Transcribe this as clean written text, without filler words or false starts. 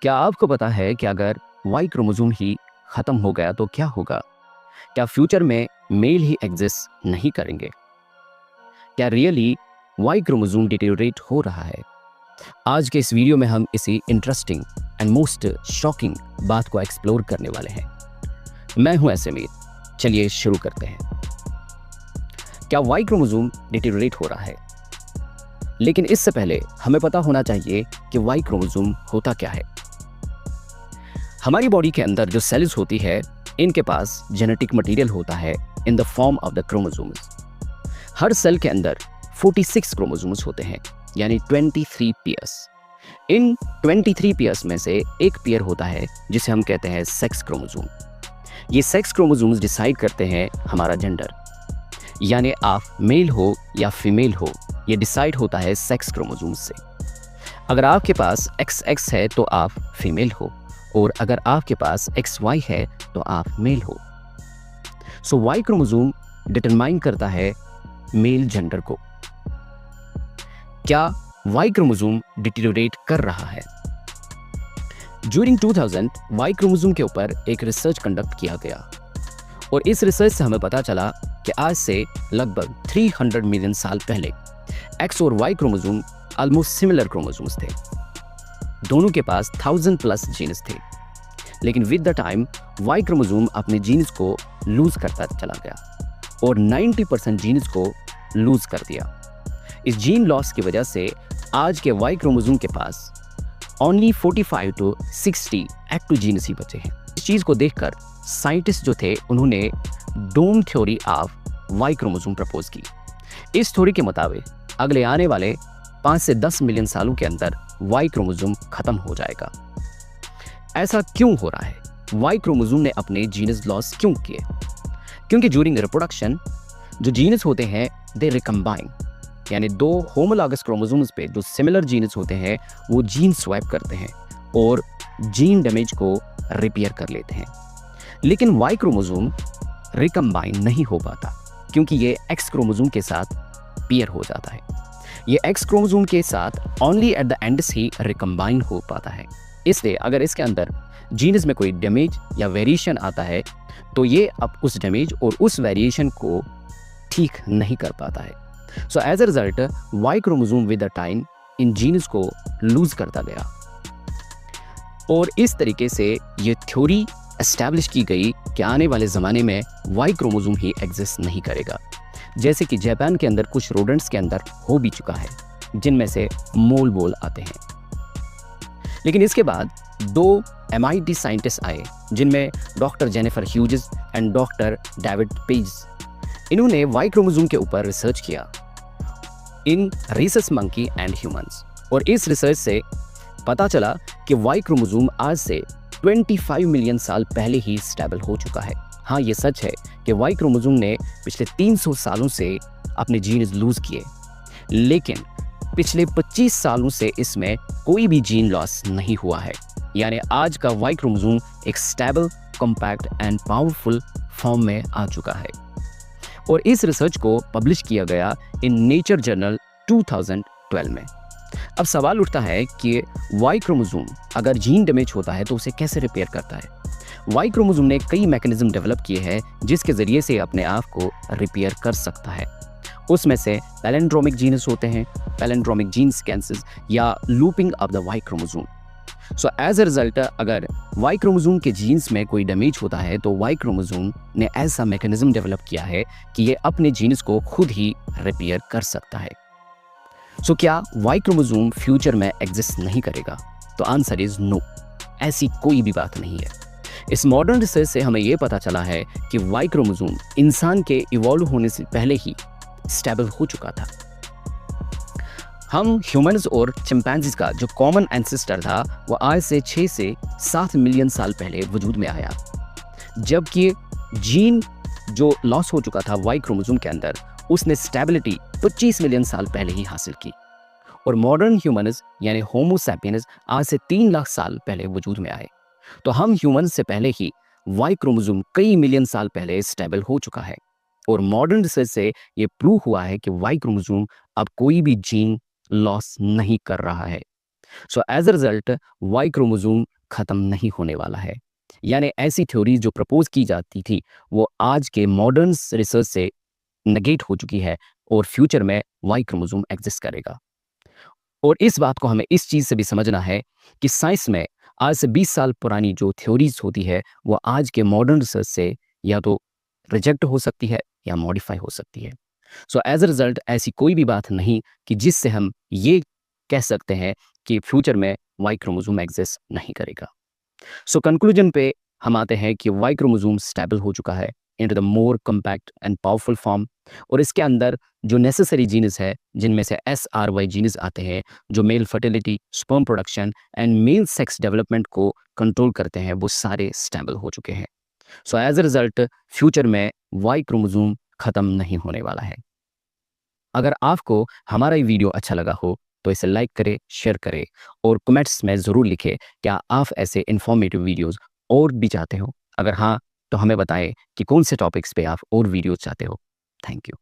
क्या आपको पता है कि अगर वाई क्रोमोसोम ही खत्म हो गया तो क्या होगा? क्या फ्यूचर में मेल ही एग्जिस्ट नहीं करेंगे? क्या रियली वाई क्रोमोसोम डिटेरियोरेट हो रहा है? आज के इस वीडियो में हम इसी इंटरेस्टिंग एंड मोस्ट शॉकिंग बात को एक्सप्लोर करने वाले हैं। मैं हूं एसमीर, चलिए शुरू करते हैं। क्या वाई क्रोमोसोम डिटेरियोरेट हो रहा है? लेकिन इससे पहले हमें पता होना चाहिए कि वाई क्रोमोसोम होता क्या है। हमारी बॉडी के अंदर जो सेल्स होती है, इनके पास जेनेटिक मटेरियल होता है in the form of the chromosomes. हर सेल के अंदर 46 क्रोमोसोम्स होते हैं, यानी 23 पेयर्स। इन 23 पेयर्स में से एक पेयर होता है जिसे हम कहते हैं सेक्स क्रोमोसोम। ये सेक्स क्रोमोसोम्स डिसाइड करते हैं हमारा जेंडर, यानी आप मेल हो या फीमेल हो, ये डिसाइड होता है सेक्स क्रोमोसोम्स से। अगर आपके पास XX है तो आप फीमेल हो, और अगर आपके पास XY है तो आप मेल हो। सो वाई क्रोमोसोम डिटरमाइन करता है मेल जेंडर को। क्या वाई क्रोमोसोम डिटेरियोरेट कर रहा है? ड्यूरिंग 2000 वाई क्रोमोसोम के ऊपर एक रिसर्च कंडक्ट किया गया, और इस रिसर्च से हमें पता चला कि आज से लगभग 300 मिलियन साल पहले X और Y chromosome almost similar chromosomes थे। दोनों के पास 1000+ जीन्स थे, लेकिन with the time Y chromosome अपने जीन्स को लूज करता चला गया और 90% जीन्स को लूज कर दिया। इस जीन लॉस की वजह से आज के वाई क्रोमोसोम के पास ओनली 45 to 60 एक्टिव जीन्स ही बचे हैं। इस चीज़ को देखकर साइंटिस्ट जो थे, उन्होंने dome theory of Y chromosome propose की। इस थ्योरी के मुताबिक अगले आने वाले 5 से 10 मिलियन सालों के अंदर वाई क्रोमोसोम खत्म हो जाएगा। ऐसा क्यों हो रहा है? वाई क्रोमोसोम ने अपने जीनस लॉस क्यों किए? क्योंकि ड्यूरिंग रिप्रोडक्शन जो जीनस होते हैं दे रिकम्बाइन, यानी दो होमोलॉगस क्रोमोसोम्स पे जो सिमिलर जीनस होते हैं वो जीन स्वैप करते हैं और जीन डैमेज को रिपेयर कर लेते हैं। लेकिन वाई क्रोमोसोम रिकम्बाइन नहीं हो पाता, क्योंकि ये एक्स क्रोमोसोम के साथ पेयर हो जाता है। ये एक्स क्रोमोसोम के साथ only at the ends he recombine हो पाता है। इसलिए अगर इसके अंदर जीनस में कोई डैमेज या वेरिएशन आता है तो ये अब उस डैमेज और उस वेरिएशन को ठीक नहीं कर पाता है। So as a result Y chromosome with the time इन जीन्स को लूज करता गया, और इस तरीके से ये थ्योरी एस्टैब्लिश की गई कि आने वाले ज़माने में वाई क्रोमोसोम ही एग्जिस्ट नहीं करेगा। जैसे कि जापान के अंदर कुछ रोडेंट्स के अंदर हो भी चुका है, जिनमें से मोल बोल आते हैं। लेकिन इसके बाद 2 MIT साइंटिस्ट आए, जिनमें doctor Jennifer Hughes and doctor David page. इन्होंने वाई क्रोमोसोम के ऊपर रिसर्च किया इन rhesus मंकी एंड ह्यूमंस, और इस रिसर्च से पता चला कि वाई क्रोमोसोम आज से 25 मिलियन साल पहले ही स्टेबल हो चुका है। हाँ, ये सच है कि वाई क्रोमोसोम ने पिछले 300 सालों से अपने जीन्स लूज किए, लेकिन पिछले 25 सालों से इसमें कोई भी जीन लॉस नहीं हुआ है। यानी आज का वाई क्रोमोसोम एक stable, compact and powerful form में आ चुका है, और इस रिसर्च को पब्लिश किया गया इन नेचर जर्नल 2012 में। अब सवाल उठता है कि वाई क्रोमोसोम अगर जीन डैमेज होता है तो उसे कैसे रिपेयर करता है? वाई क्रोमोसोम ने कई मैकेनिज्म डेवलप किए हैं जिसके ज़रिए से अपने आप को रिपेयर कर सकता है। उसमें से पैलिंड्रोमिक जीन्स होते हैं, पैलिंड्रोमिक जीन सीक्वेंसेस या looping of the Y chromosome. So as a result अगर वाई क्रोमोसोम के जीन्स में कोई डैमेज होता है तो वाई क्रोमोसोम ने ऐसा मैकेनिज्म डेवलप किया है कि ये अपने जीन्स को खुद ही रिपेयर कर सकता है। सो क्या वाई क्रोमोसोम फ्यूचर में एग्जिस्ट नहीं करेगा? तो आंसर इज नो, ऐसी कोई भी बात नहीं है। इस मॉडर्न रिसर्च से हमें यह पता चला है कि वाई क्रोमोसोम इंसान के इवॉल्व होने से पहले ही स्टेबल हो चुका था। हम ह्यूमंस और चिंपैंजीज का जो कॉमन एंसेस्टर था वो आज से 6 से 7 मिलियन साल पहले वजूद में आया, जबकि जीन जो लॉस हो चुका था वाई क्रोमोसोम के अंदर, उसने स्टेबिलिटी 25 मिलियन साल पहले ही हासिल की। और मॉडर्न ह्यूमंस यानी होमो सैपियंस आज से 3 लाख साल पहले वजूद में आए। तो हम ह्यूमंस से पहले ही वाई क्रोमोसोम कई मिलियन साल पहले स्टेबल हो चुका है, और मॉडर्न रिसर्च से ये प्रूव हुआ है कि वाई क्रोमोसोम अब कोई भी जीन लॉस नहीं कर रहा है। So as a result Y chromosome खत्म नहीं होने वाला है। यानी ऐसी थ्योरी जो प्रपोज की जाती थी वो आज के मॉडर्न रिसर्च से नेगेट हो चुकी है और फ्यूचर में वाई क्रोमोजोम एग्जिस्ट करेगा। और इस बात को हमें इस चीज़ से भी समझना है कि साइंस में आज से 20 साल पुरानी जो थ्योरीज होती है वो आज के मॉडर्न रिसर्च से या तो रिजेक्ट हो सकती है या मॉडिफाई हो सकती है। सो एज अ रिजल्ट ऐसी कोई भी बात नहीं कि जिससे हम ये कह सकते हैं कि फ्यूचर में वाई क्रोमोसोम एग्जिस्ट नहीं करेगा। सो कंक्लूजन पे हम आते हैं कि वाई क्रोमोसोम स्टेबल हो चुका है into the more compact and powerful form, और इसके अंदर जो नेसेसरी जीन्स है जिनमें से SRY जीन्स आते हैं जो male fertility, sperm production and male sex development को कंट्रोल करते हैं, वो सारे स्टेबल हो चुके हैं। So as a result future में वाई क्रोमोसोम खत्म नहीं होने वाला है। अगर आपको हमारा ये वीडियो अच्छा लगा हो तो इसे लाइक करें, शेयर करें और कमेंट्स में ज़रूर लिखें क्या आप ऐसे इन्फॉर्मेटिव वीडियोस और भी चाहते हो। अगर हाँ तो हमें बताएं कि कौन से टॉपिक्स पे आप और वीडियोस चाहते हो। Thank you.